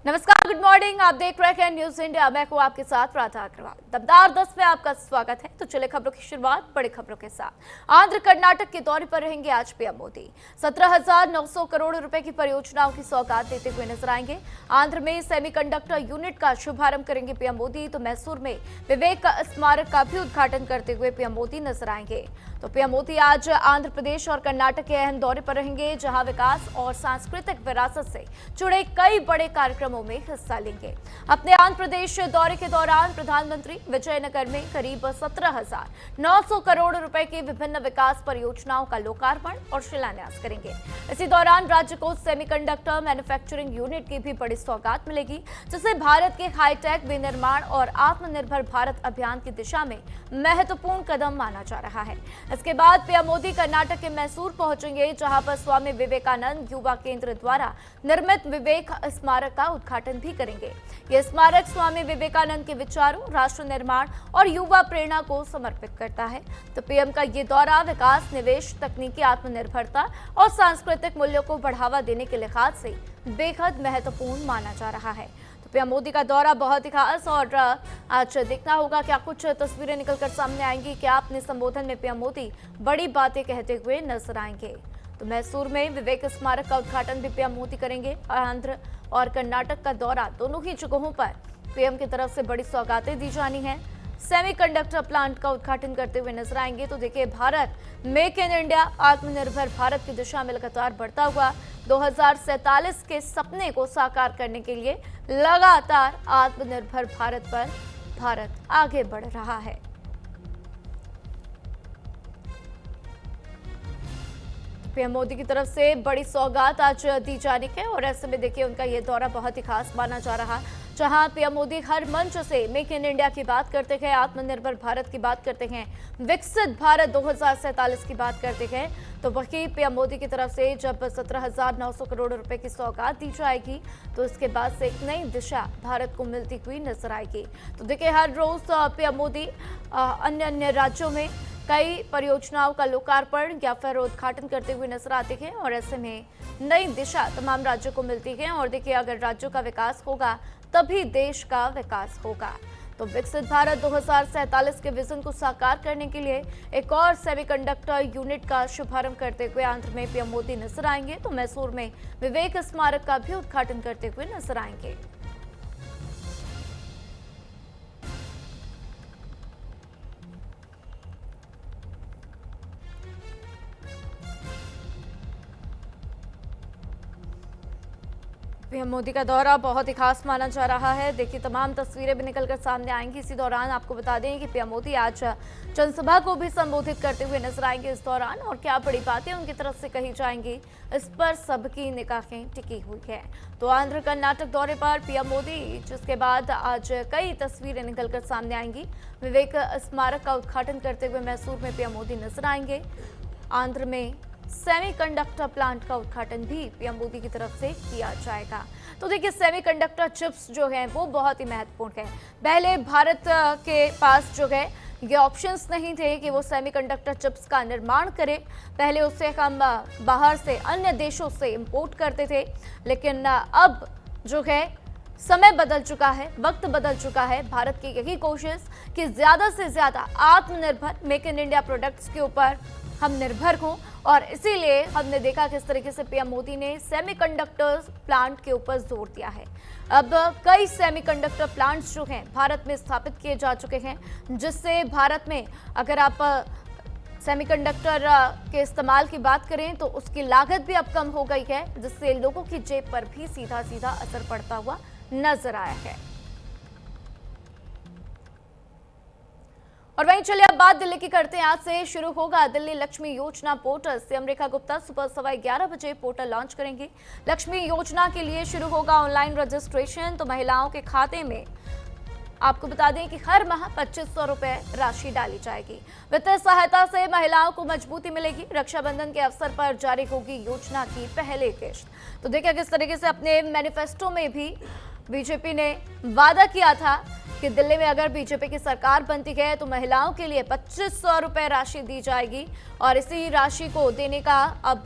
नमस्कार, good morning. आप देख रहे हैं न्यूज इंडिया। मैं हूं आपके साथ राधा अग्रवाल। दमदार 10 में आपका स्वागत है। तो चले खबरों की शुरुआत बड़ी खबरों के साथ। आंध्र कर्नाटक के दौरे पर रहेंगे आज पीएम मोदी। 17,900 करोड़ रुपए की परियोजनाओं की सौगात देते हुए नजर आएंगे। आंध्र में सेमीकंडक्टर यूनिट का शुभारंभ करेंगे पीएम मोदी। तो मैसूर में विवेक स्मारक का भी उद्घाटन करते हुए पीएम मोदी नजर आएंगे। तो पीएम मोदी आज आंध्र प्रदेश और कर्नाटक के अहम दौरे पर रहेंगे, जहां विकास और सांस्कृतिक विरासत से जुड़े कई बड़े कार्यक्रमों में हिस्सा लेंगे। अपने आंध्र प्रदेश दौरे के दौरान प्रधानमंत्री विजयनगर में करीब 17,900 करोड़ रुपए की विभिन्न विकास परियोजनाओं का लोकार्पण और शिलान्यास करेंगे। इसी दौरान राज्य को सेमीकंडक्टर मैन्युफैक्चरिंग यूनिट की भी बड़ी सौगात मिलेगी, जिसे भारत के हाईटेक विनिर्माण और आत्मनिर्भर भारत अभियान की दिशा में महत्वपूर्ण कदम माना जा रहा है। इसके बाद पीएम मोदी कर्नाटक के मैसूर पहुंचेंगे, जहां पर स्वामी विवेकानंद युवा केंद्र द्वारा निर्मित विवेक स्मारक का उद्घाटन भी करेंगे। यह स्मारक स्वामी विवेकानंद के विचारों, राष्ट्र निर्माण और युवा प्रेरणा को समर्पित करता है। तो पीएम का ये दौरा विकास, निवेश, तकनीकी आत्मनिर्भरता और सांस्कृतिक मूल्यों को बढ़ावा देने के लिहाज से बेहद महत्वपूर्ण माना जा रहा है। पीएम मोदी का दौरा बहुत ही खास, और आज देखना होगा क्या कुछ तस्वीरें निकलकर सामने आएंगी। क्या अपने संबोधन में पीएम मोदी बड़ी बातें कहते हुए नजर आएंगे। तो मैसूर में विवेक स्मारक का उद्घाटन भी पीएम मोदी करेंगे। आंध्र और कर्नाटक का दौरा, दोनों ही जगहों पर पीएम की तरफ से बड़ी सौगातें दी जानी है। सेमीकंडक्टर प्लांट का उद्घाटन करते हुए नजर आएंगे। तो देखिए, भारत मेक इन इंडिया, आत्मनिर्भर भारत की दिशा में लगातार बढ़ता हुआ 2047 के सपने को साकार करने के लिए लगातार आत्मनिर्भर भारत पर भारत आगे बढ़ रहा है। पीएम मोदी की तरफ से बड़ी सौगात आज दी जानी है, और ऐसे में देखिए उनका ये दौरा बहुत ही खास माना जा रहा है, जहां पीएम मोदी हर मंच से मेक इन इंडिया की बात करते हैं, आत्मनिर्भर भारत की बात करते हैं, विकसित भारत 2047 की बात करते हैं। तो वही पीएम मोदी की तरफ से जब 17,900 करोड़ रुपए की सौगात दी जाएगी, तो इसके बाद से एक नई दिशा भारत को मिलती हुई नजर आएगी। तो देखिए, हर रोज पीएम मोदी अन्य अन्य राज्यों में कई परियोजनाओं का लोकार्पण या फिर उद्घाटन करते हुए नजर आते हैं, और ऐसे में नई दिशा तमाम राज्यों को मिलती है। और देखिए, अगर राज्यों का विकास होगा तभी देश का विकास होगा। तो विकसित भारत 2047 के विजन को साकार करने के लिए एक और सेमीकंडक्टर यूनिट का शुभारंभ करते हुए आंध्र में पीएम मोदी नजर आएंगे। तो मैसूर में विवेक स्मारक का भी उद्घाटन करते हुए नजर आएंगे। पीएम मोदी का दौरा बहुत ही खास माना जा रहा है। देखिए, तमाम तस्वीरें भी निकलकर सामने आएंगी। इसी दौरान आपको बता दें कि पीएम मोदी आज जनसभा को भी संबोधित करते हुए नजर आएंगे इस दौरान, और क्या बड़ी बातें उनकी तरफ से कही जाएंगी, इस पर सबकी निगाहें टिकी हुई है। तो आंध्र कर्नाटक दौरे पर पीएम मोदी, जिसके बाद आज कई तस्वीरें निकलकर सामने आएंगी। विवेक स्मारक का उद्घाटन करते हुए मैसूर में पीएम मोदी नजर आएंगे। आंध्र में सेमीकंडक्टर प्लांट का उद्घाटन भी पीएम मोदी की तरफ से किया जाएगा। तो देखिए, सेमीकंडक्टर चिप्स जो हैं वो बहुत ही महत्वपूर्ण है। पहले भारत के पास जो है ये ऑप्शंस नहीं थे कि वो सेमीकंडक्टर चिप्स का निर्माण करें। पहले उससे हम बाहर से, अन्य देशों से इंपोर्ट करते थे, लेकिन अब जो है समय बदल चुका है, वक्त बदल चुका है। भारत की यही कोशिश कि ज्यादा से ज्यादा आत्मनिर्भर मेक इन इंडिया प्रोडक्ट्स के ऊपर हम निर्भर हों, और इसीलिए हमने देखा किस तरीके से पीएम मोदी ने सेमीकंडक्टर प्लांट के ऊपर जोर दिया है। अब कई सेमीकंडक्टर प्लांट्स जो हैं भारत में स्थापित किए जा चुके हैं, जिससे भारत में अगर आप सेमीकंडक्टर के इस्तेमाल की बात करें तो उसकी लागत भी अब कम हो गई है, जिससे लोगों की जेब पर भी सीधा सीधा असर पड़ता हुआ नजर आया है। और वहीं चलिए अब बात दिल्ली की करते हैं। आज से शुरू होगा दिल्ली लक्ष्मी योजना पोर्टल। सीएम रेखा गुप्ता सुबह 11:15 बजे पोर्टल लॉन्च करेंगे। लक्ष्मी योजना के लिए शुरू होगा ऑनलाइन रजिस्ट्रेशन। तो महिलाओं के खाते में आपको बता दें कि हर माह 2500 रुपए राशि डाली जाएगी। वित्तीय सहायता से महिलाओं को मजबूती मिलेगी। रक्षाबंधन के अवसर पर जारी होगी योजना की पहली किश्त। तो देखिए, किस तरीके से अपने मैनिफेस्टो में भी बीजेपी ने वादा किया था कि दिल्ली में अगर बीजेपी की सरकार बनती है तो महिलाओं के लिए 2500 रुपए राशि दी जाएगी, और इसी राशि को देने का अब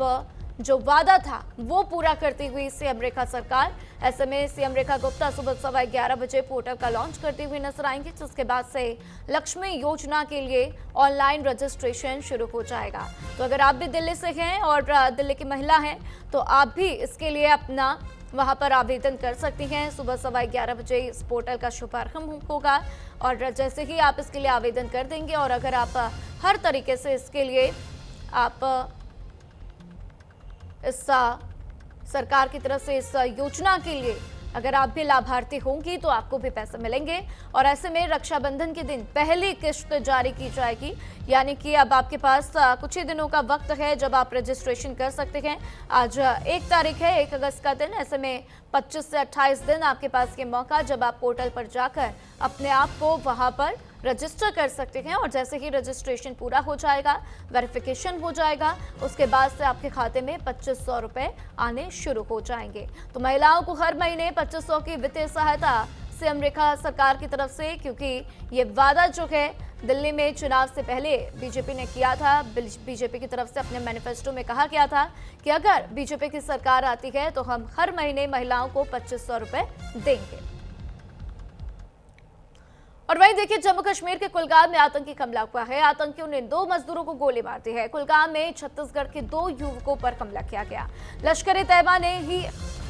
जो वादा था वो पूरा करती हुई सीएम रेखा सरकार। ऐसे में सीएम रेखा गुप्ता सुबह 11:15 बजे पोर्टल का लॉन्च करते हुए नजर आएंगे, जिसके बाद से लक्ष्मी योजना के लिए ऑनलाइन रजिस्ट्रेशन शुरू हो जाएगा। तो अगर आप भी दिल्ली से हैं और दिल्ली की महिला हैं तो आप भी इसके लिए अपना वहां पर आवेदन कर सकती हैं। सुबह 11:15 बजे इस पोर्टल का शुभारंभ होगा और जैसे ही आप इसके लिए आवेदन कर देंगे और अगर आप हर तरीके से इसके लिए आप इस सरकार की तरफ से इस योजना के लिए अगर आप भी लाभार्थी होंगी तो आपको भी पैसे मिलेंगे। और ऐसे में रक्षाबंधन के दिन पहली किश्त जारी की जाएगी, यानी कि अब आपके पास कुछ ही दिनों का वक्त है जब आप रजिस्ट्रेशन कर सकते हैं। आज 1 तारीख है, 1 अगस्त का दिन। ऐसे में 25 से 28 दिन आपके पास ये मौका जब आप पोर्टल पर जाकर अपने आप को वहां पर रजिस्टर कर सकते हैं और जैसे ही रजिस्ट्रेशन पूरा हो जाएगा, वेरिफिकेशन हो जाएगा, उसके बाद से आपके खाते में 2500 रुपए आने शुरू हो जाएंगे। तो महिलाओं को हर महीने 2500 की वित्तीय सहायता सीएम रेखा सरकार की तरफ से, क्योंकि ये वादा जो है दिल्ली में चुनाव से पहले बीजेपी ने किया था। बीजेपी की तरफ से अपने मैनिफेस्टो में कहा गया था कि अगर बीजेपी की सरकार आती है तो हम हर महीने महिलाओं को 2500 रुपए देंगे। और वहीं देखिए, जम्मू कश्मीर के कुलगाम में आतंकी हमला हुआ है। आतंकियों ने 2 मजदूरों को गोली मार दी है। कुलगाम में छत्तीसगढ़ के 2 युवकों पर हमला किया गया। लश्कर ए तैयबा ने ही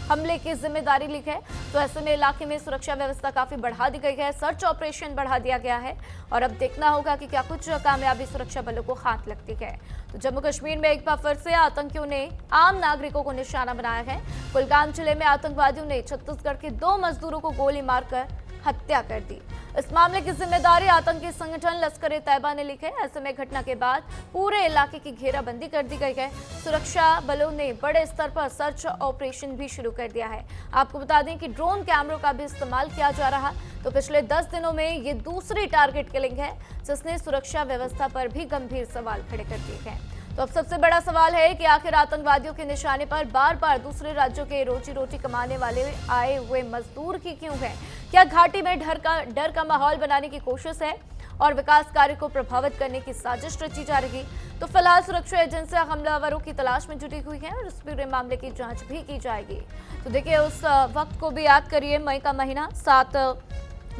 हमले की जिम्मेदारी ली है। तो ऐसे में इलाके में सुरक्षा व्यवस्था काफी बढ़ा दी गई है, सर्च ऑपरेशन बढ़ा दिया गया है और अब देखना होगा कि क्या कुछ कामयाबी सुरक्षा बलों को हाथ लगती है। तो जम्मू कश्मीर में एक बार फिर से आतंकियों ने आम नागरिकों को निशाना बनाया है। कुलगाम जिले में आतंकवादियों ने छत्तीसगढ़ के 2 मजदूरों को गोली मारकर हत्या कर दी। इस मामले की जिम्मेदारी आतंकी संगठन लश्कर ए तैयबा ने ली है। ऐसे में घटना के बाद पूरे इलाके की घेराबंदी कर दी गई है। सुरक्षा बलों ने बड़े स्तर पर सर्च ऑपरेशन भी शुरू कर दिया है। आपको बता दें कि ड्रोन कैमरों का भी इस्तेमाल किया जा रहा। तो पिछले 10 दिनों में ये दूसरी टारगेट किलिंग है जिसने सुरक्षा व्यवस्था पर भी गंभीर सवाल खड़े कर दिए हैं। तो अब सबसे बड़ा सवाल है कि आखिर आतंकवादियों के निशाने पर बार बार दूसरे राज्यों के रोजी रोटी कमाने वाले आए हुए मजदूर की क्यों है? क्या घाटी में डर का माहौल बनाने की कोशिश है और विकास कार्य को प्रभावित करने की साजिश रची जा रही? तो फिलहाल सुरक्षा एजेंसियां हमलावरों की तलाश में जुटी हुई हैं और इस पूरे मामले की जांच भी की जाएगी। तो देखिए, उस वक्त को भी याद करिए, मई का महीना 7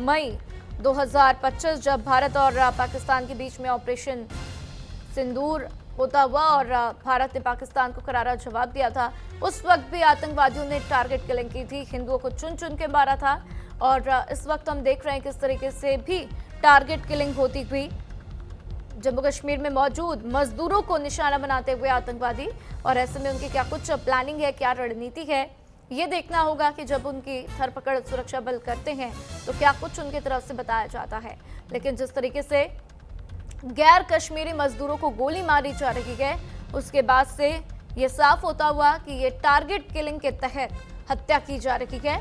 मई 2025, जब भारत और पाकिस्तान के बीच में ऑपरेशन सिंदूर होता हुआ और भारत ने पाकिस्तान को करारा जवाब दिया था। उस वक्त भी आतंकवादियों ने टारगेट किलिंग की थी, हिंदुओं को चुन चुन के मारा था और इस वक्त हम देख रहे हैं किस तरीके से भी टारगेट किलिंग होती हुई जम्मू कश्मीर में मौजूद मजदूरों को निशाना बनाते हुए आतंकवादी। और ऐसे में उनकी क्या कुछ प्लानिंग है, क्या रणनीति है, ये देखना होगा कि जब उनकी धरपकड़ सुरक्षा बल करते हैं तो क्या कुछ उनकी तरफ से बताया जाता है। लेकिन जिस तरीके से गैर कश्मीरी मजदूरों को गोली मारी जा रही है, उसके बाद से ये साफ होता हुआ कि ये टारगेट किलिंग के तहत हत्या की जा रही है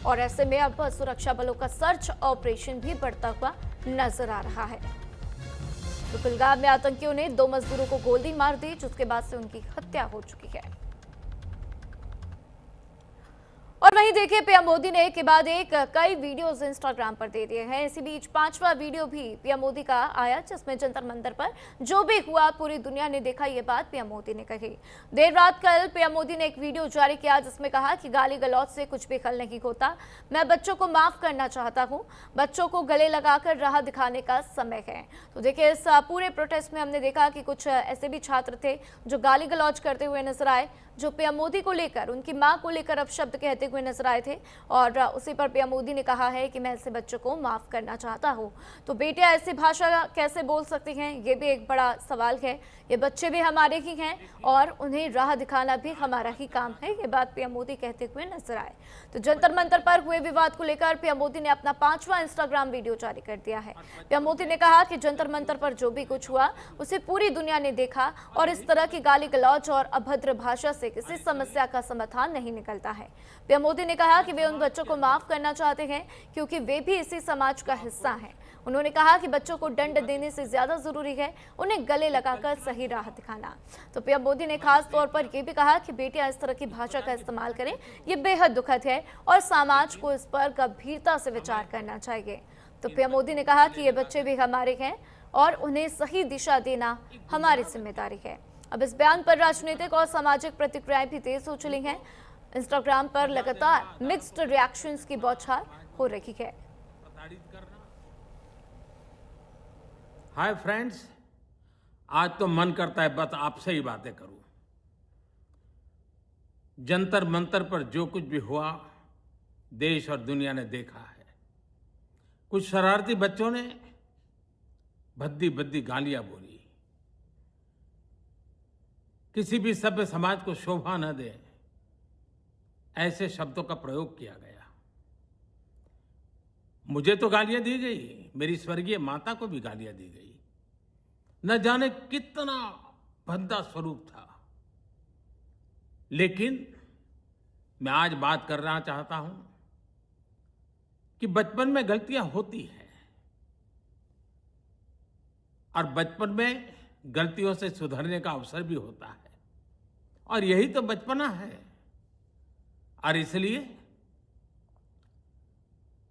और ऐसे में अब सुरक्षा बलों का सर्च ऑपरेशन भी बढ़ता हुआ नजर आ रहा है। तो कुलगाम में आतंकियों ने 2 मजदूरों को गोली मार दी, जिसके बाद से उनकी हत्या हो चुकी है। और वहीं देखिए, पीएम मोदी ने एक के बाद एक कई वीडियोस इंस्टाग्राम पर दे दिए हैं। इसी बीच 5वां वीडियो भी पीएम मोदी का आया, जिसमें जंतर मंतर पर जो भी हुआ पूरी दुनिया ने देखा, ये बात पीएम मोदी ने कही। देर रात कल पीएम मोदी ने एक वीडियो जारी किया जिसमें कहा कि गाली गलौज से कुछ भी हल नहीं होता। मैं बच्चों को माफ करना चाहता हूँ, बच्चों को गले लगाकर राह दिखाने का समय है। तो देखिए, इस पूरे प्रोटेस्ट में हमने देखा कि कुछ ऐसे भी छात्र थे जो गाली गलौज करते हुए नजर आए, जो पीएम मोदी को लेकर, उनकी मां को लेकर अपशब्द कहते हुए नजर आए थे और उसी पर पीएम मोदी ने कहा है कि मैं ऐसे बच्चों को माफ करना चाहता हूं। तो बेटियां ऐसी भाषा कैसे बोल सकती हैं, ये भी एक बड़ा सवाल है। ये बच्चे भी हमारे ही हैं और उन्हें राह दिखाना भी हमारा ही काम है, ये बात पीएम मोदी कहते हुए नजर आए। तो जंतर मंतर पर हुए विवाद को लेकर पीएम मोदी ने अपना 5वां इंस्टाग्राम वीडियो जारी कर दिया है। पीएम मोदी ने कहा कि जंतर मंतर पर जो भी कुछ हुआ उसे पूरी दुनिया ने देखा और इस तरह की गाली गलौज और अभद्र भाषा से किसी समस्या का समाधान नहीं निकलता है। पीएम मोदी ने कहा कि वे उन बच्चों को माफ करना चाहते हैं क्योंकि वे भी इसी समाज का हिस्सा हैं। उन्होंने कहा कि बच्चों को दंड देने से ज्यादा जरूरी है उन्हें गले लगाकर सही राह दिखाना। तो पीएम मोदी ने खास तौर पर यह भी कहा कि बेटियां इस तरह की भाषा का इस्तेमाल करें, ये बेहद दुखद है और समाज को इस पर गंभीरता से विचार करना चाहिए। तो पीएम मोदी ने कहा कि ये बच्चे भी हमारे हैं और उन्हें सही दिशा देना हमारी जिम्मेदारी है। अब इस बयान पर राजनीतिक और सामाजिक प्रतिक्रियाएं भी तेज हो चली हैं। इंस्टाग्राम पर लगातार मिक्स्ड रिएक्शंस की बौछार हो रही है। हाय फ्रेंड्स, आज तो मन करता है बस आपसे ही बातें करूं। जंतर मंतर पर जो कुछ भी हुआ देश और दुनिया ने देखा है। कुछ शरारती बच्चों ने भद्दी भद्दी गालियां बोली। किसी भी सभ्य समाज को शोभा न दे ऐसे शब्दों का प्रयोग किया गया। मुझे तो गालियां दी गई, मेरी स्वर्गीय माता को भी गालियां दी गई। न जाने कितना भद्दा स्वरूप था। लेकिन मैं आज बात करना चाहता हूं कि बचपन में गलतियां होती हैं और बचपन में गलतियों से सुधरने का अवसर भी होता है और यही तो बचपना है। और इसलिए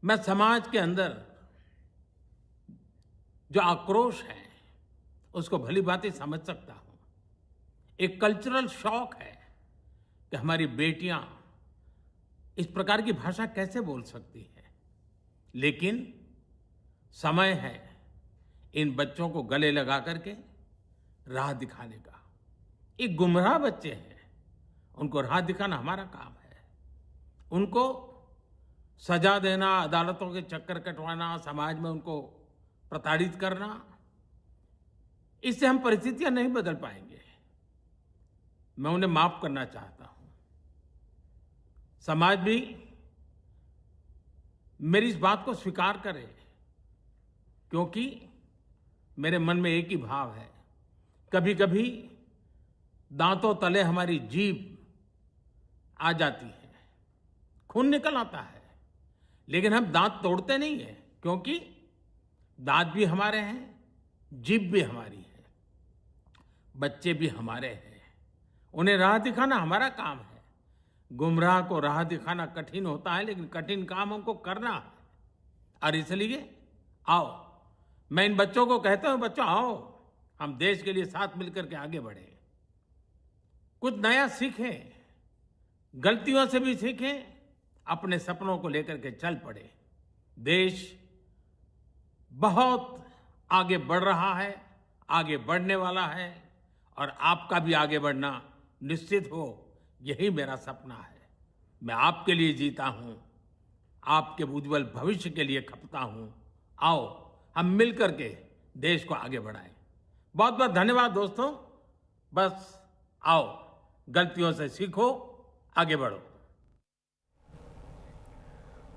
मैं समाज के अंदर जो आक्रोश है उसको भली भांति समझ सकता हूं। एक कल्चरल शॉक है कि हमारी बेटियां इस प्रकार की भाषा कैसे बोल सकती हैं। लेकिन समय है इन बच्चों को गले लगा करके राह दिखाने का। ये गुमराह बच्चे हैं, उनको राह दिखाना हमारा काम है। उनको सजा देना, अदालतों के चक्कर कटवाना, समाज में उनको प्रताड़ित करना, इससे हम परिस्थितियां नहीं बदल पाएंगे। मैं उन्हें माफ करना चाहता हूं। समाज भी मेरी इस बात को स्वीकार करे, क्योंकि मेरे मन में एक ही भाव है। कभी कभी दांतों तले हमारी जीभ आ जाती है, खून निकल आता है, लेकिन हम दांत तोड़ते नहीं हैं, क्योंकि दांत भी हमारे हैं, जीभ भी हमारी है, बच्चे भी हमारे हैं। उन्हें राह दिखाना हमारा काम है। गुमराह को राह दिखाना कठिन होता है, लेकिन कठिन काम हमको करना है। और इसलिए आओ, मैं इन बच्चों को कहता हूं, बच्चों आओ, हम देश के लिए साथ मिलकर के आगे बढ़े, कुछ नया सीखें, गलतियों से भी सीखें, अपने सपनों को लेकर के चल पड़े। देश बहुत आगे बढ़ रहा है, आगे बढ़ने वाला है, और आपका भी आगे बढ़ना निश्चित हो, यही मेरा सपना है। मैं आपके लिए जीता हूं, आपके उज्जवल भविष्य के लिए खपता हूं। आओ हम मिलकर के देश को आगे बढ़ाएं। बहुत बहुत धन्यवाद दोस्तों। बस आओ, गलतियों से सीखो, आगे बढ़ो।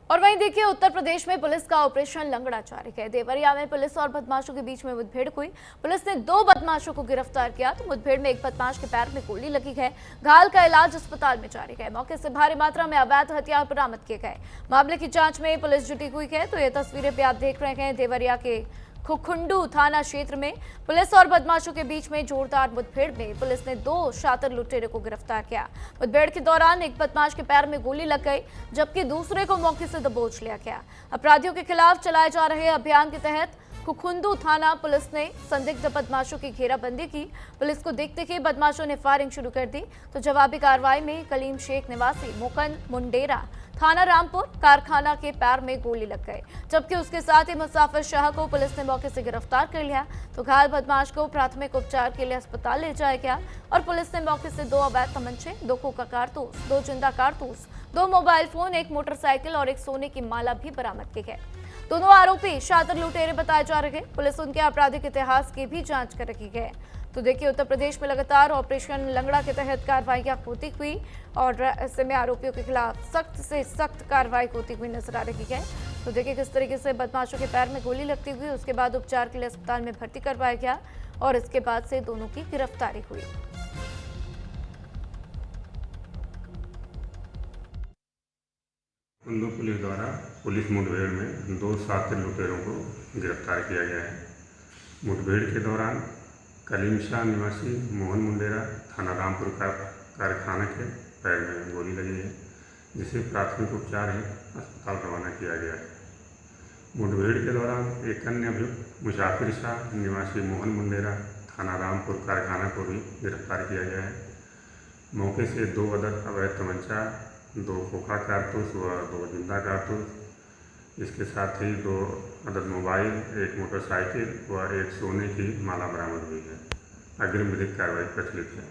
और वहीं देखिए, उत्तर प्रदेश में पुलिस का ऑपरेशन लंगड़ा जारी है। देवरिया में पुलिस और बदमाशों के बीच में मुठभेड़ हुई। पुलिस ने 2 बदमाशों को गिरफ्तार किया तो मुठभेड़ में एक बदमाश के पैर में गोली लगी है। घायल का इलाज अस्पताल में जारी है। मौके से भारी मात्रा में अवैध हथियार बरामद किए गए। मामले की जांच में पुलिस जुटी हुई है। तो ये तस्वीरें भी आप देख रहे हैं देवरिया के खुखुंडू थाना क्षेत्र में पुलिस और बदमाशों के बीच में जोरदार मुठभेड़ में पुलिस ने 2 शातिर लुटेरे को गिरफ्तार किया। मुठभेड़ के दौरान एक बदमाश के पैर में गोली लग गई, जबकि दूसरे को मौके से दबोच लिया गया। अपराधियों के खिलाफ चलाए जा रहे अभियान के तहत खुखुंदू थाना पुलिस ने संदिग्ध बदमाशों की घेराबंदी की। पुलिस को देखते ही बदमाशों ने फायरिंग शुरू कर दी। तो जवाबी कार्रवाई में कलीम शेख निवासी मुकन मुंडेरा थाना रामपुर कारखाना के पैर में गोली लग गई, जबकि उसके साथ ही मुसाफिर शाह को पुलिस ने मौके से गिरफ्तार कर लिया। तो घायल बदमाश को प्राथमिक उपचार के लिए अस्पताल ले जाया गया और पुलिस ने मौके से 2 अवैध तमंचे, 2 खोखा कारतूस, 2 जिंदा कारतूस, 2 मोबाइल फोन, 1 मोटरसाइकिल और 1 सोने की माला भी बरामद की है। दोनों आरोपी शातिर लुटेरे बताए जा रहे हैं। पुलिस उनके आपराधिक इतिहास की भी जांच कर रही है। तो देखिए, उत्तर प्रदेश में लगातार ऑपरेशन लंगड़ा के तहत कार्रवाइयां होती हुई और ऐसे में आरोपियों के खिलाफ सख्त से सख्त कार्रवाई होती हुई नजर आ रही है। तो देखिए किस तरीके से बदमाशों के पैर में गोली लगती हुई, उसके बाद उपचार के लिए अस्पताल में भर्ती करवाया गया और इसके बाद से दोनों की गिरफ्तारी हुई। कुंदू पुलिस द्वारा पुलिस मुठभेड़ में 2 शातिर लुटेरों को गिरफ्तार किया गया है। मुठभेड़ के दौरान कलीम शाह निवासी मोहन मुंडेरा थाना रामपुर का कारखाना के पैर में गोली लगी है, जिसे प्राथमिक उपचार हेतु अस्पताल रवाना किया गया है। मुठभेड़ के दौरान एक अन्य अभियुक्त मुसाफिर शाह निवासी मोहन मुंडेरा थाना रामपुर कारखाना को भी गिरफ्तार किया गया है। मौके से 2 अदद अवैध तमंचा, 2 खोखा कारतूस व 2 जिंदा कारतूस, इसके साथ ही 2 अदद मोबाइल, 1 मोटरसाइकिल व 1 सोने की माला बरामद हुई है। अग्रिम विधिक कार्रवाई प्रचलित है।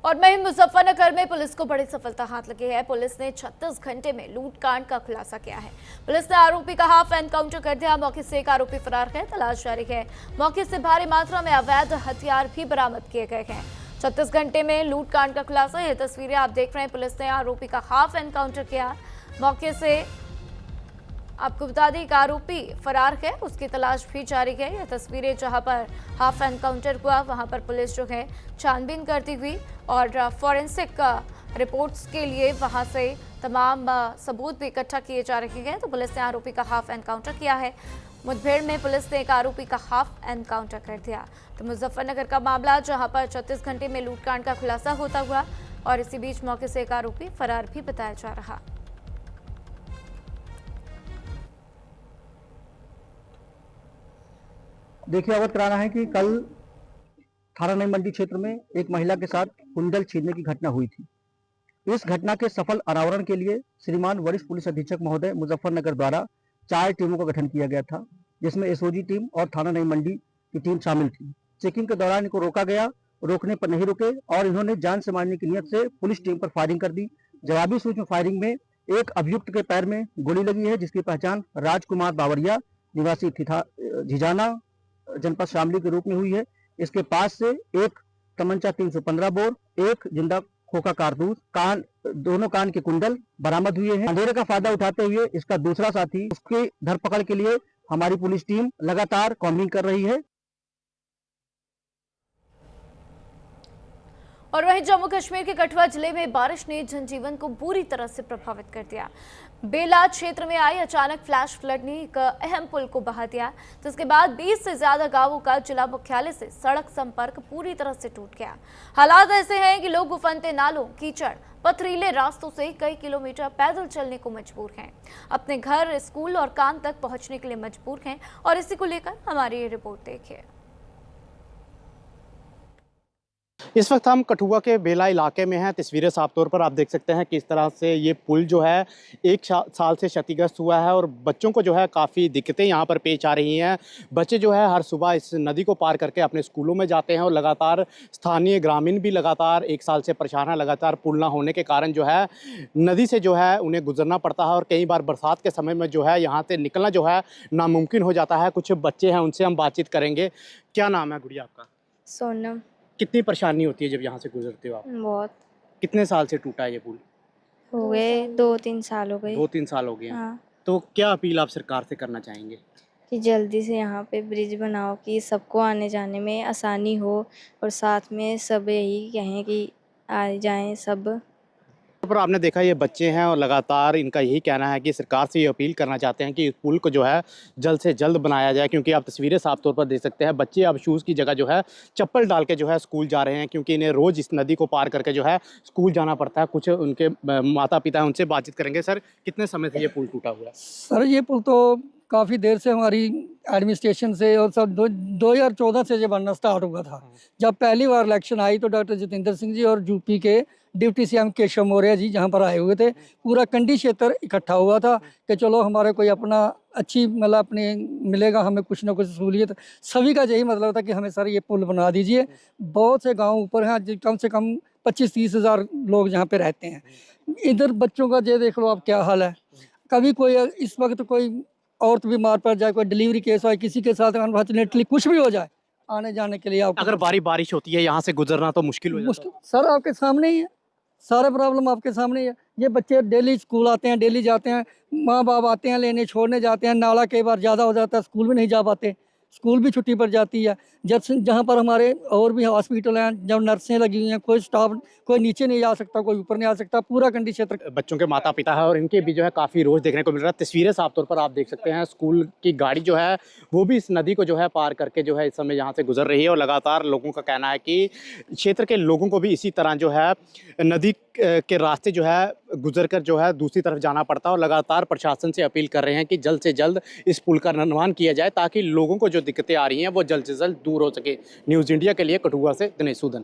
और वहीं मुजफ्फरनगर में पुलिस को बड़ी सफलता हाथ लगी है। पुलिस ने 36 घंटे में लूटकांड का खुलासा किया है। पुलिस ने आरोपी का हाफ एनकाउंटर कर दिया। मौके से एक आरोपी फरार है, तलाश जारी है। मौके से भारी मात्रा में अवैध हथियार भी बरामद किए गए हैं। 36 घंटे में लूटकांड का खुलासा। ये तस्वीरें आप देख रहे हैं। पुलिस ने आरोपी का हाफ एनकाउंटर किया। मौके से आपको बता दें कि आरोपी फरार है, उसकी तलाश भी जारी है। यह तस्वीरें जहां पर हाफ एनकाउंटर हुआ वहां पर पुलिस जो है छानबीन करती हुई और फॉरेंसिक रिपोर्ट्स के लिए वहां से तमाम सबूत भी इकट्ठा किए जा रहे हैं। तो पुलिस ने आरोपी का हाफ एनकाउंटर किया है। मुठभेड़ में पुलिस ने एक आरोपी का हाफ एनकाउंटर कर दिया। तो मुजफ्फरनगर का मामला जहां पर 36 घंटे में लूटकांड का खुलासा होता हुआ और इसी बीच मौके से एक आरोपी फरार भी बताया जा रहा। देखिए, अवगत कराना है कि कल थाना नई मंडी क्षेत्र में एक महिला के साथ कुंडल छीनने की घटना हुई थी। इस घटना के सफल अनावरण के लिए श्रीमान वरिष्ठ पुलिस अधीक्षक महोदय मुजफ्फरनगर द्वारा 4 टीमों का गठन किया गया था, जिसमें एसओजी टीम और थाना नई मंडी की टीम शामिल थी। चेकिंग के दौरान इनको रोका गया, रोकने पर नहीं रुके और इन्होंने जान से मारने की नियत से पुलिस टीम पर फायरिंग कर दी। जवाबी सूचना फायरिंग में एक अभियुक्त के पैर में गोली लगी है, जिसकी पहचान राजकुमार बावरिया निवासी झिझाना जनपद शामली के रूप में हुई है। इसके पास से एक तमंचा 315 बोर, एक जिंदा खोखा कारतूस, दोनों कान के कुंडल बरामद हुए हैं। अंधेरे का फायदा उठाते हुए इसका दूसरा साथी, उसकी धरपकड़ के लिए हमारी पुलिस टीम लगातार कॉम्बिंग कर रही है। और वहीं जम्मू कश्मीर के कठुआ जिले में बारिश ने जनजीवन को बुरी तरह से प्रभावित कर दिया। बेला क्षेत्र में आई अचानक फ्लैश फ्लड ने एक अहम पुल को बहा दिया, जिसके बाद 20 से ज्यादा गांवों का जिला मुख्यालय से सड़क संपर्क पूरी तरह से टूट गया। हालात ऐसे हैं कि लोग उफनते नालों, कीचड़, पथरीले रास्तों से कई किलोमीटर पैदल चलने को मजबूर हैं। अपने घर, स्कूल और काम तक पहुंचने के लिए मजबूर हैं। और इसी को लेकर हमारी ये रिपोर्ट देखिए। इस वक्त हम कठुआ के बेला इलाके में हैं। तस्वीरें साफ तौर पर आप देख सकते हैं किस तरह से ये पुल जो है 1 साल से क्षतिग्रस्त हुआ है और बच्चों को जो है काफ़ी दिक्कतें यहाँ पर पेश आ रही हैं। बच्चे जो है हर सुबह इस नदी को पार करके अपने स्कूलों में जाते हैं और लगातार स्थानीय ग्रामीण भी लगातार 1 साल से परेशान है। लगातार पुल ना होने के कारण जो है नदी से जो है उन्हें गुजरना पड़ता है और कई बार बरसात के समय में जो है यहाँ से निकलना जो है नामुमकिन हो जाता है। कुछ बच्चे हैं, उनसे हम बातचीत करेंगे। क्या नाम है गुड़िया आपका? सोनम। कितनी परेशानी होती है जब यहाँ से गुजरते हो आप? बहुत। कितने साल से टूटा है ये पुल? हो गए 2-3 साल हो गए। 2-3 साल हो गए हैं। हाँ, तो क्या अपील आप सरकार से करना चाहेंगे? कि जल्दी से यहाँ पे ब्रिज बनाओ कि सबको आने जाने में आसानी हो और साथ में सब यही कहें कि आ जाएं सब। पर आपने देखा ये बच्चे हैं और लगातार इनका यही कहना है कि सरकार से ये अपील करना चाहते हैं कि इस पुल को जो है जल्द से जल्द बनाया जाए, क्योंकि आप तस्वीरें साफ तौर पर देख सकते हैं। बच्चे अब शूज़ की जगह जो है चप्पल डाल के जो है स्कूल जा रहे हैं, क्योंकि इन्हें रोज़ इस नदी को पार करके जो है स्कूल जाना पड़ता है। कुछ उनके माता पिता हैं, उनसे बातचीत करेंगे। सर, कितने समय से ये पुल टूटा हुआ है? सर, ये पुल तो काफ़ी देर से हमारी एडमिनिस्ट्रेशन से और सब 2014 से ये बनना स्टार्ट हुआ था। जब पहली बार इलेक्शन आई तो डॉक्टर जितेंद्र सिंह जी और यूपी के डिप्टी सीएम केशव मौर्य जी जहाँ पर आए हुए थे, पूरा कंडी क्षेत्र इकट्ठा हुआ था कि चलो हमारे कोई अपना अच्छी मतलब अपने मिलेगा, हमें कुछ ना कुछ सहूलियत। सभी का यही मतलब था कि हमें सर ये पुल बना दीजिए। बहुत से गांव ऊपर हैं, कम से कम 25-30 हज़ार लोग यहाँ पे रहते हैं। इधर बच्चों का ये देख लो आप क्या हाल है। कभी कोई इस वक्त कोई औरत बीमार पड़ जाए, कोई डिलीवरी केस हो, किसी के साथ अनफॉर्चुनेटली कुछ भी हो जाए, आने जाने के लिए आप अगर बारिश होती है यहाँ से गुजरना तो मुश्किल हो जाता है। सर आपके सामने ही है, सारा प्रॉब्लम आपके सामने ही है। ये बच्चे डेली स्कूल आते हैं, डेली जाते हैं, माँ बाप आते हैं लेने, छोड़ने जाते हैं। नाला कई बार ज़्यादा हो जाता है, स्कूल भी नहीं जा पाते, स्कूल भी छुट्टी पड़ जाती है। जहाँ पर हमारे और भी हॉस्पिटल हैं, जब नर्सें लगी हुई हैं, कोई स्टाफ, कोई नीचे नहीं आ सकता, कोई ऊपर नहीं आ सकता, पूरा कंडी क्षेत्र। बच्चों के माता पिता है और इनके भी जो है काफ़ी रोज़ देखने को मिल रहा है। तस्वीरें साफ तौर पर आप देख सकते हैं। स्कूल की गाड़ी जो है वो भी इस नदी को जो है पार करके जो है इस समय यहाँ से गुजर रही है और लगातार लोगों का कहना है कि क्षेत्र के लोगों को भी इसी तरह जो है नदी के रास्ते जो है गुजर कर जो है दूसरी तरफ जाना पड़ता है और लगातार प्रशासन से अपील कर रहे हैं कि जल्द से जल्द इस पुल का निर्माण किया जाए ताकि लोगों को जो दिक्कतें आ रही हैं वो जल्द से जल्द दूर हो सके। न्यूज़ इंडिया के लिए कठुआ से दिनेश सूदन।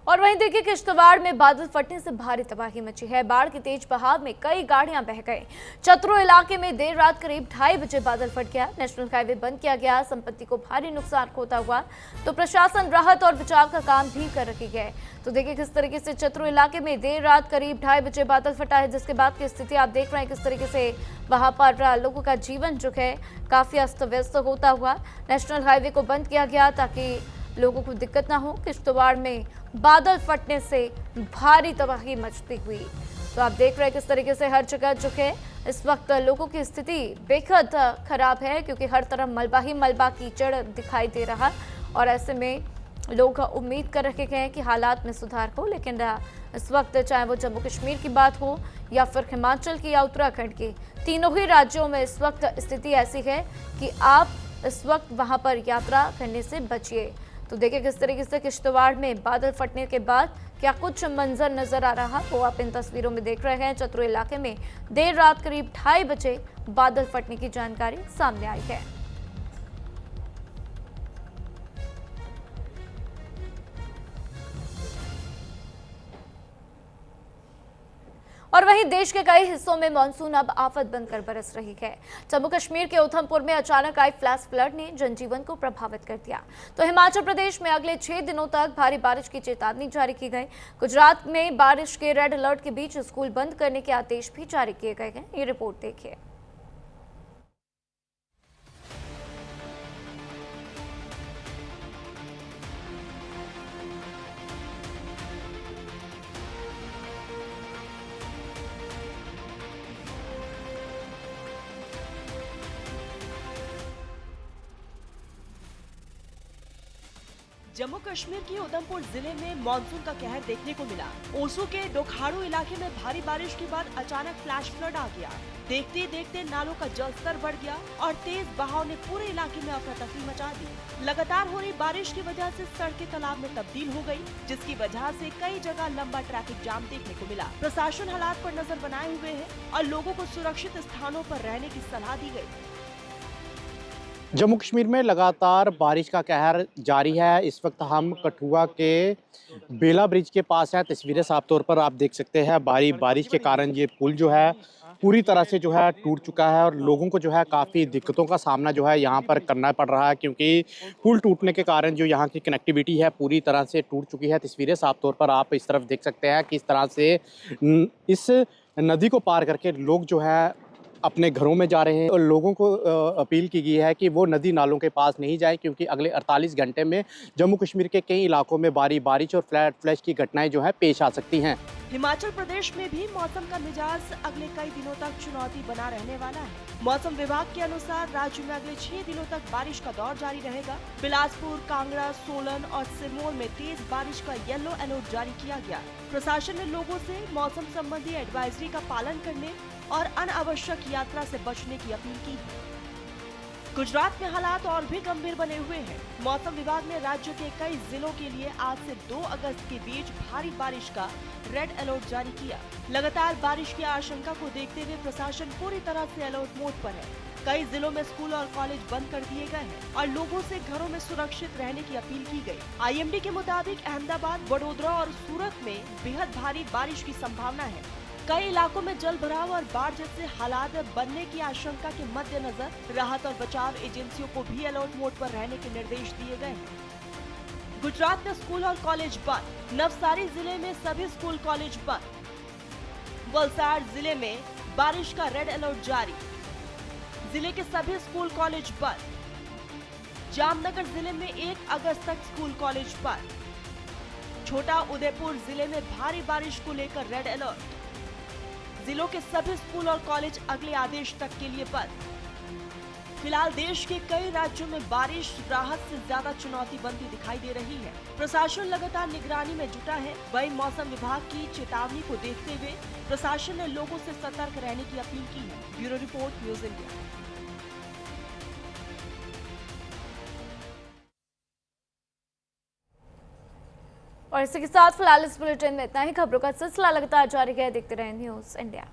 और वहीं देखिए किश्तवाड़ में बादल फटने से भारी तबाही मची है। बाढ़ के तेज बहाव में कई गाड़ियां बह गई। चतरो इलाके में देर रात करीब 2:30 बजे बादल फट गया। नेशनल हाईवे बंद किया गया। संपत्ति को भारी नुकसान होता हुआ तो प्रशासन राहत और बचाव का काम भी कर रखी है। तो देखिए किस तरीके से चतरो इलाके में देर रात करीब 2:30 बजे बादल फटा है, जिसके बाद की स्थिति आप देख रहे हैं किस तरीके से वहां पर लोगों का जीवन जो है काफी अस्त व्यस्त होता हुआ। नेशनल हाईवे को बंद किया गया ताकि लोगों को दिक्कत ना हो। किश्तवाड़ में बादल फटने से भारी तबाही मचती हुई तो आप देख रहे हैं किस तरीके से हर जगह जो है इस वक्त लोगों की स्थिति बेहद खराब है, क्योंकि हर तरफ मलबा ही मलबा कीचड़ दिखाई दे रहा और ऐसे में लोग उम्मीद कर रखे गए हैं कि हालात में सुधार हो। लेकिन इस वक्त चाहे वो जम्मू कश्मीर की बात हो या फिर हिमाचल की या उत्तराखंड की, तीनों ही राज्यों में इस वक्त स्थिति ऐसी है कि आप इस वक्त वहां पर यात्रा करने से बचिए। तो देखिए किस तरीके से किश्तवाड़ में बादल फटने के बाद क्या कुछ मंजर नजर आ रहा वो आप इन तस्वीरों में देख रहे हैं। चतरो इलाके में देर रात करीब 2:30 बजे बादल फटने की जानकारी सामने आई है। और वहीं देश के कई हिस्सों में मानसून अब आफत बनकर बरस रही है। जम्मू कश्मीर के उधमपुर में अचानक आई फ्लैश फ्लड ने जनजीवन को प्रभावित कर दिया। तो हिमाचल प्रदेश में अगले 6 दिनों तक भारी बारिश की चेतावनी जारी की गई। गुजरात में बारिश के रेड अलर्ट के बीच स्कूल बंद करने के आदेश भी जारी किए गए हैं। ये रिपोर्ट देखिए। जम्मू कश्मीर के उधमपुर जिले में मानसून का कहर देखने को मिला। ओसू के डोखाड़ू इलाके में भारी बारिश के बाद अचानक फ्लैश फ्लड आ गया। देखते देखते नालों का जलस्तर बढ़ गया और तेज बहाव ने पूरे इलाके में अफरा-तफरी मचा दी। लगातार हो रही बारिश की वजह से सड़कें तालाब में तब्दील हो गई, जिसकी वजह से कई जगह लंबा ट्रैफिक जाम देखने को मिला। प्रशासन हालात पर नजर बनाए हुए है और लोगों को सुरक्षित स्थानों पर रहने की सलाह दी गई। जम्मू कश्मीर में लगातार बारिश का कहर जारी है। इस वक्त हम कठुआ के बेला ब्रिज के पास है। तस्वीरें साफ तौर पर आप देख सकते हैं। भारी बारिश के कारण ये पुल जो है पूरी तरह से जो है टूट चुका है और लोगों को जो है काफ़ी दिक्कतों का सामना जो है यहाँ पर करना पड़ रहा है, क्योंकि पुल टूटने के कारण जो यहाँ की कनेक्टिविटी है पूरी तरह से टूट चुकी है। तस्वीरें साफ तौर पर आप इस तरफ देख सकते हैं किस तरह से इस नदी को पार करके लोग जो है अपने घरों में जा रहे हैं और लोगों को अपील की गई है कि वो नदी नालों के पास नहीं जाए, क्योंकि अगले 48 घंटे में जम्मू कश्मीर के कई इलाकों में भारी बारिश और फ्लैश की घटनाएं जो है पेश आ सकती हैं। हिमाचल प्रदेश में भी मौसम का मिजाज अगले कई दिनों तक चुनौती बना रहने वाला है। मौसम विभाग के अनुसार राज्य में अगले 6 दिनों तक बारिश का दौर जारी रहेगा। बिलासपुर, कांगड़ा, सोलन और सिरमौर में तेज बारिश का येलो अलर्ट जारी किया गया। प्रशासन ने लोगों से मौसम संबंधी एडवाइजरी का पालन करने और अनावश्यक यात्रा से बचने की अपील की है। गुजरात में हालात और भी गंभीर बने हुए हैं। मौसम विभाग ने राज्य के कई जिलों के लिए आज से 2 अगस्त के बीच भारी बारिश का रेड अलर्ट जारी किया। लगातार बारिश की आशंका को देखते हुए प्रशासन पूरी तरह से अलर्ट मोड पर है। कई जिलों में स्कूल और कॉलेज बंद कर दिए गए हैं और लोगों से घरों में सुरक्षित रहने की अपील की गई। IMD के मुताबिक अहमदाबाद, वडोदरा और सूरत में बेहद भारी बारिश की संभावना है। कई इलाकों में जल भराव और बाढ़ जैसे हालात बनने की आशंका के मद्देनजर राहत और बचाव एजेंसियों को भी अलर्ट मोड पर रहने के निर्देश दिए गए हैं। गुजरात में स्कूल और कॉलेज बंद। नवसारी जिले में सभी स्कूल कॉलेज बंद। वलसाड़ जिले में बारिश का रेड अलर्ट जारी। जिले के सभी स्कूल कॉलेज बंद। जामनगर जिले में 1 अगस्त तक स्कूल कॉलेज बंद। छोटा उदयपुर जिले में भारी बारिश को लेकर रेड अलर्ट। जिलों के सभी स्कूल और कॉलेज अगले आदेश तक के लिए बंद। फिलहाल देश के कई राज्यों में बारिश राहत से ज्यादा चुनौती बनती दिखाई दे रही है। प्रशासन लगातार निगरानी में जुटा है। वहीं मौसम विभाग की चेतावनी को देखते हुए प्रशासन ने लोगों से सतर्क रहने की अपील की है। Bureau report, news India. और इसी के साथ फिलहाल इस बुलेटिन में इतना ही। खबरों का सिलसिला लगातार जारी है, देखते रहें न्यूज़ इंडिया।